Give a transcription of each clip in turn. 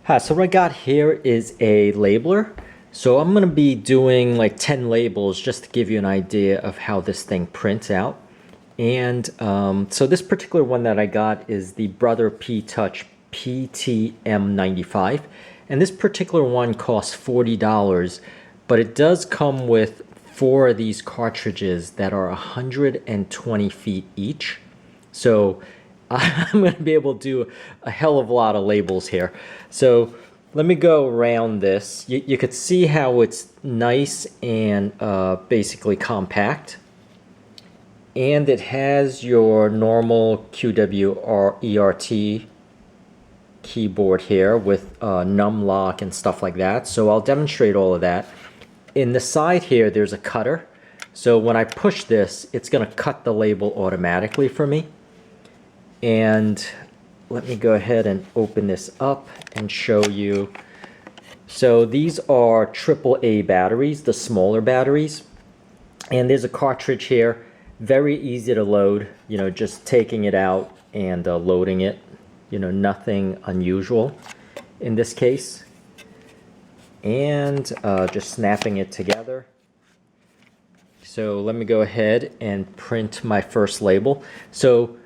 Hi, so what I got here is a labeler. So I'm going to be doing like 10 labels just to give you an idea of how this thing prints out. And so this particular one that I got is the Brother P-Touch PT-M95. And this particular one costs $40, but it does come with 4 of these cartridges that are 120 feet each. So I'm going to be able to do a hell of a lot of labels here. So let me go around this. You could see how it's nice and basically compact. And it has your normal QWERT keyboard here with num lock and stuff like that. So I'll demonstrate all of that. In the side here, there's a cutter. So when I push this, it's going to cut the label automatically for me. And let me go ahead and open this up and show you. So these are AAA batteries, the smaller batteries. And there's a cartridge here, very easy to load, you know, just taking it out and loading it, you know, nothing unusual in this case. And just snapping it together. So let me go ahead and print my first label. So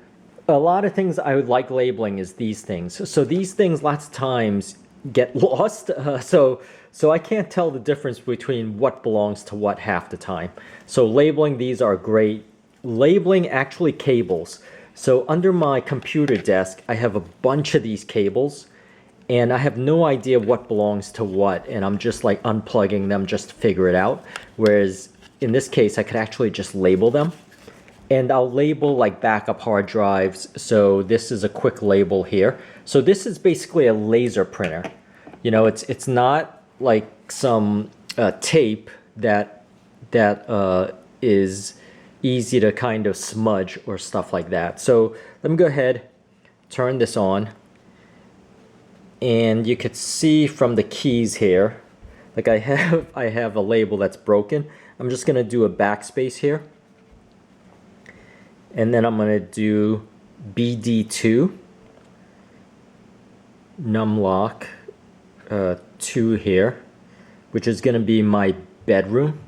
a lot of things I would like labeling is these things. So these things lots of times get lost. So I can't tell the difference between what belongs to what half the time. So labeling these are great. Labeling actually cables. So under my computer desk, I have a bunch of these cables and I have no idea what belongs to what. And I'm just like unplugging them just to figure it out. Whereas in this case, I could actually just label them. And I'll label like backup hard drives. So this is a quick label here. So this is basically a laser printer. You know, it's not like some tape that is easy to kind of smudge or stuff like that. So let me go ahead, turn this on. And you could see from the keys here, like I have a label that's broken. I'm just gonna do a backspace here. And then I'm going to do BD2, numlock 2 here, which is going to be my bedroom.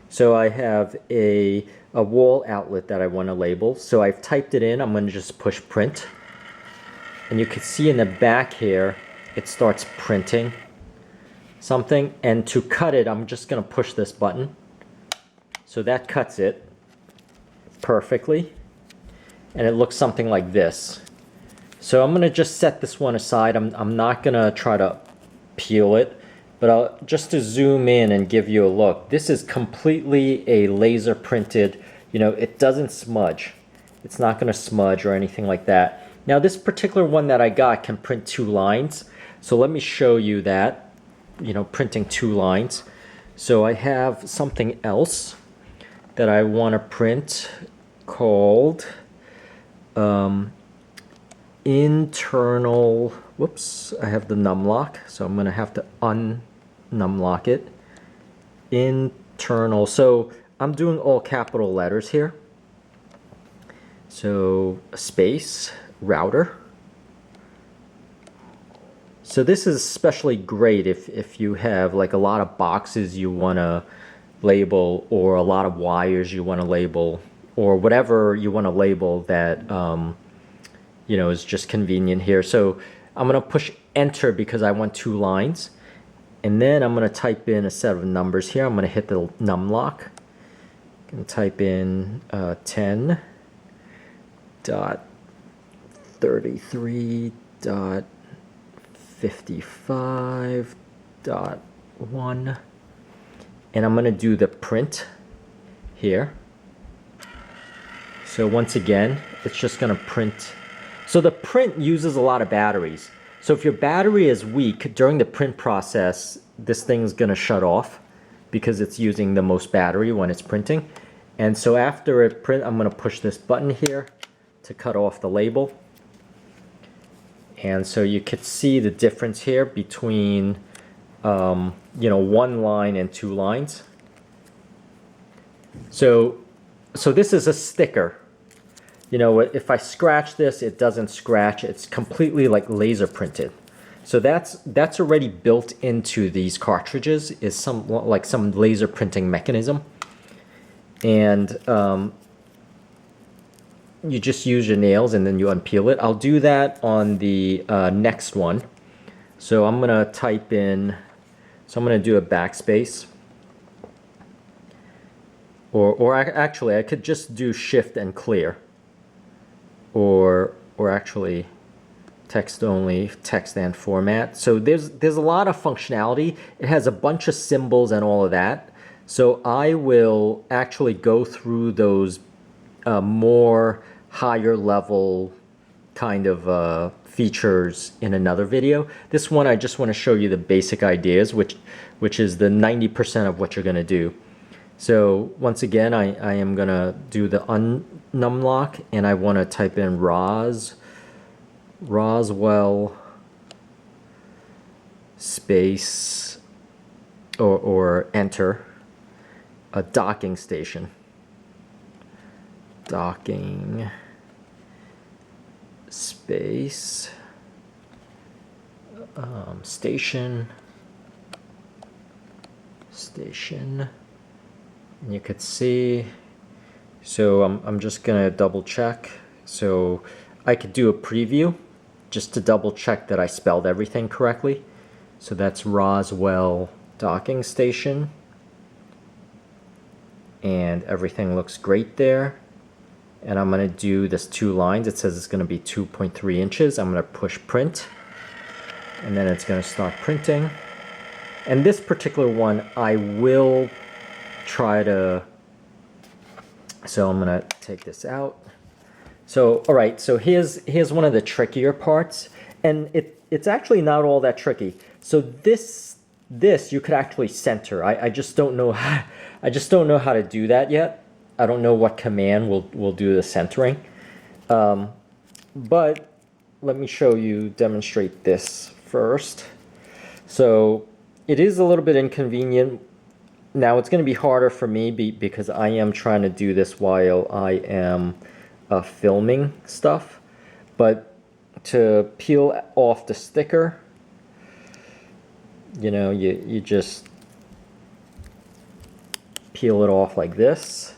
So I have a wall outlet that I want to label. So I've typed it in. I'm going to just push print. And you can see in the back here, it starts printing something. And to cut it, I'm just going to push this button. So that cuts it perfectly, and it looks something like this. So I'm gonna just set this one aside. I'm not gonna try to peel it, but just to zoom in and give you a look. This is completely a laser printed, you know, it doesn't smudge. It's not gonna smudge or anything like that. Now this particular one that I got can print 2 lines. So let me show you that, you know, printing 2 lines. So I have something else that I want to print called internal, whoops, I have the numlock, so I'm going to have to un-numlock it. Internal, so I'm doing all capital letters here. So space, router. So this is especially great if you have like a lot of boxes you want to label, or a lot of wires you want to label, or whatever you want to label that you know, is just convenient here. So I'm going to push enter because I want 2 lines, and then I'm going to type in a set of numbers here. I'm going to hit the num lock and type in 10.33.55.1, and I'm going to do the print here. So once again, it's just going to print. So the print uses a lot of batteries. So if your battery is weak during the print process, this thing's going to shut off because it's using the most battery when it's printing. And so after it print, I'm going to push this button here to cut off the label. And so you could see the difference here between you know, 1 line and 2 lines. So this is a sticker. You know, if I scratch this, it doesn't scratch. It's completely like laser printed. So that's already built into these cartridges, is some laser printing mechanism. And you just use your nails and then you unpeel it. I'll do that on the next one. So I'm gonna type in, so I'm gonna do a backspace. Or actually I could just do shift and clear. Or actually text only, text and format. So there's a lot of functionality. It has a bunch of symbols and all of that. So I will actually go through those more higher level kind of features in another video. This one I just want to show you the basic ideas, which is the 90% of what you're going to do. So once again, I am going to do the numlock, and I want to type in Roswell space or enter a docking station. Docking space station. And you could see, so I'm just gonna double check. So I could do a preview just to double check that I spelled everything correctly. So that's Roswell docking station, and everything looks great there. And I'm gonna do this 2 lines. It says it's gonna be 2.3 inches. I'm gonna push print, and then it's gonna start printing. And this particular one, I will try to, so I'm gonna take this out. So, all right, so here's one of the trickier parts, and it's actually not all that tricky. So this you could actually center. I just don't know how, to do that yet. I don't know what command will do the centering. But let me demonstrate this first. So it is a little bit inconvenient. Now it's going to be harder for me because I am trying to do this while I am filming stuff. But to peel off the sticker, you know, you just peel it off like this.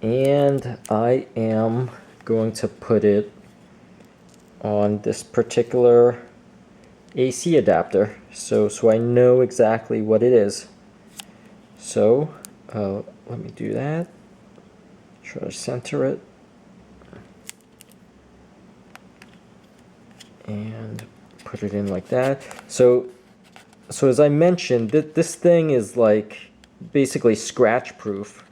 And I am going to put it on this particular AC adapter, so I know exactly what it is. So let me do that. Try to center it, and put it in like that. So as I mentioned, this thing is like basically scratch proof.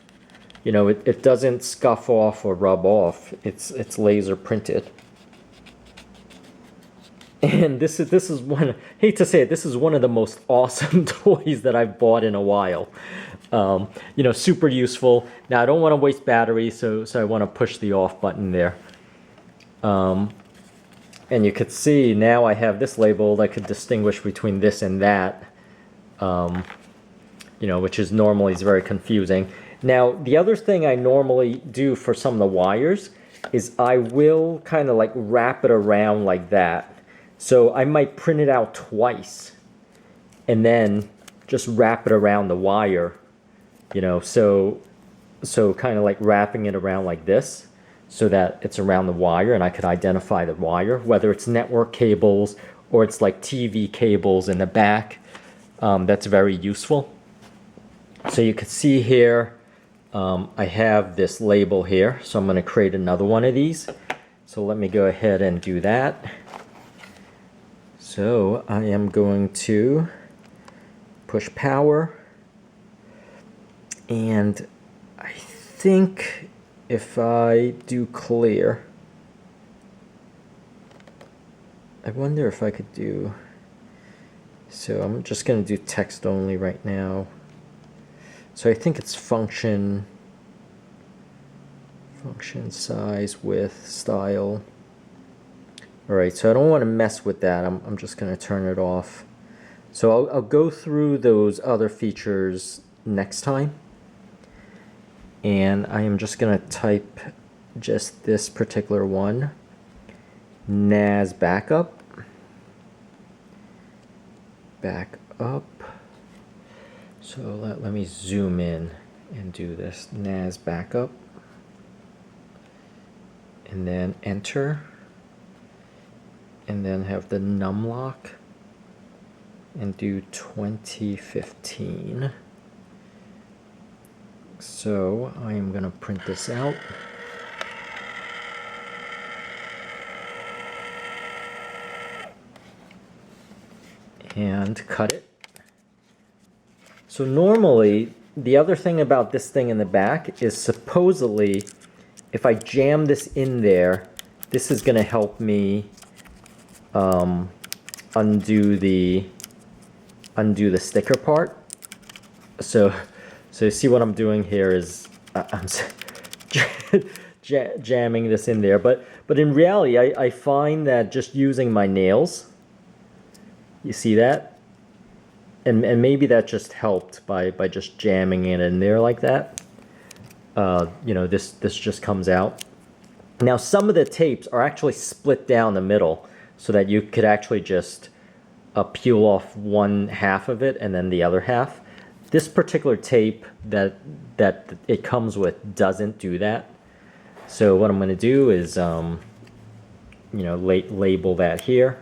You know, it doesn't scuff off or rub off. It's laser printed. And this is one, hate to say it, this is one of the most awesome toys that I've bought in a while. You know, super useful. Now I don't want to waste battery, so I want to push the off button there. And you could see now I have this labeled. I could distinguish between this and that, you know, which is normally very confusing. Now the other thing I normally do for some of the wires is I will kind of like wrap it around like that. So I might print it out twice and then just wrap it around the wire, you know, so kind of like wrapping it around like this so that it's around the wire and I could identify the wire, whether it's network cables or it's like TV cables in the back. That's very useful. So you can see here, I have this label here, so I'm going to create another one of these. So let me go ahead and do that. So I am going to push power, and I think if I do clear, I wonder if I could do, so I'm just going to do text only right now. So I think it's function size, width, style. Alright, so I don't want to mess with that. I'm just going to turn it off. So I'll go through those other features next time. And I am just going to type just this particular one, NAS backup. back up. So let me zoom in and do this. NAS backup. And then enter. And then have the num lock. And do 2015. So I am going to print this out. And cut it. So normally, the other thing about this thing in the back is supposedly, if I jam this in there, this is going to help me undo the sticker part. So see what I'm doing here is I'm jamming this in there, but in reality, I find that just using my nails. You see that? And maybe that just helped by just jamming it in there like that. You know, this just comes out. Now some of the tapes are actually split down the middle so that you could actually just peel off one half of it and then the other half. This particular tape that it comes with doesn't do that. So what I'm going to do is, you know, label that here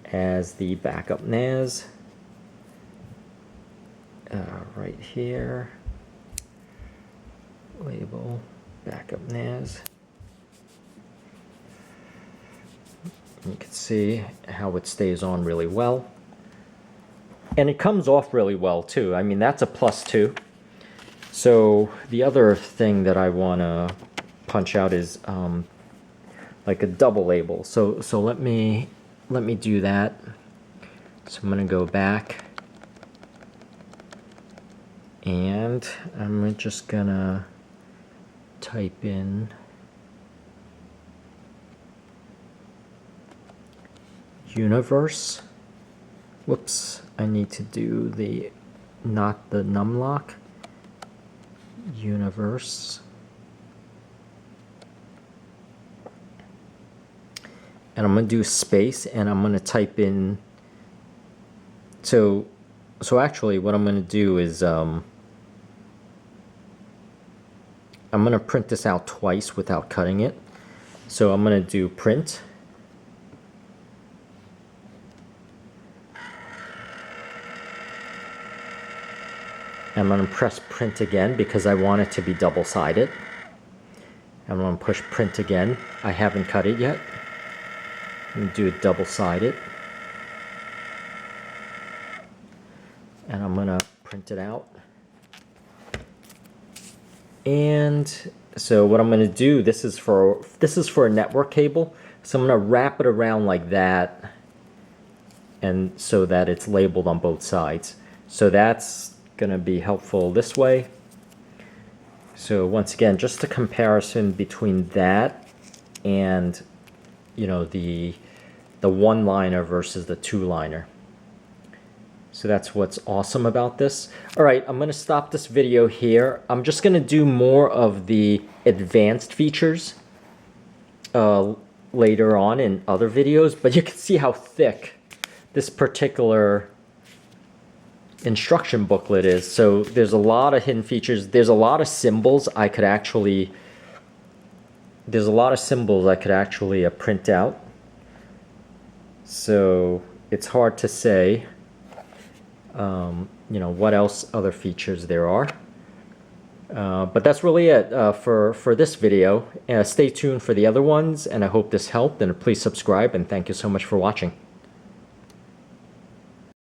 as the backup NAS. Right here, label backup NAS. You can see how it stays on really well. And it comes off really well too. I mean, that's a plus too. So the other thing that I want to punch out is like a double label. So let me do that. So I'm going to go back. And I'm just gonna type in universe. Whoops, I need to do not the num lock. Universe. And I'm gonna do space and I'm gonna type in, so actually what I'm gonna do is I'm going to print this out twice without cutting it. So I'm going to do print. I'm going to press print again because I want it to be double-sided. I'm going to push print again. I haven't cut it yet. I'm going to do it double-sided. And I'm going to print it out. And so what I'm going to do, this is for a network cable. So I'm going to wrap it around like that, and so that it's labeled on both sides. So that's going to be helpful this way. So once again, just a comparison between that and, you know, the one-liner versus the two-liner. So that's what's awesome about this. All right, I'm going to stop this video here. I'm just going to do more of the advanced features later on in other videos, but you can see how thick this particular instruction booklet is. So there's a lot of hidden features. There's a lot of symbols I could actually print out. So it's hard to say you know, what else other features there are. But that's really it for this video. Stay tuned for the other ones, and I hope this helped, and please subscribe, and thank you so much for watching.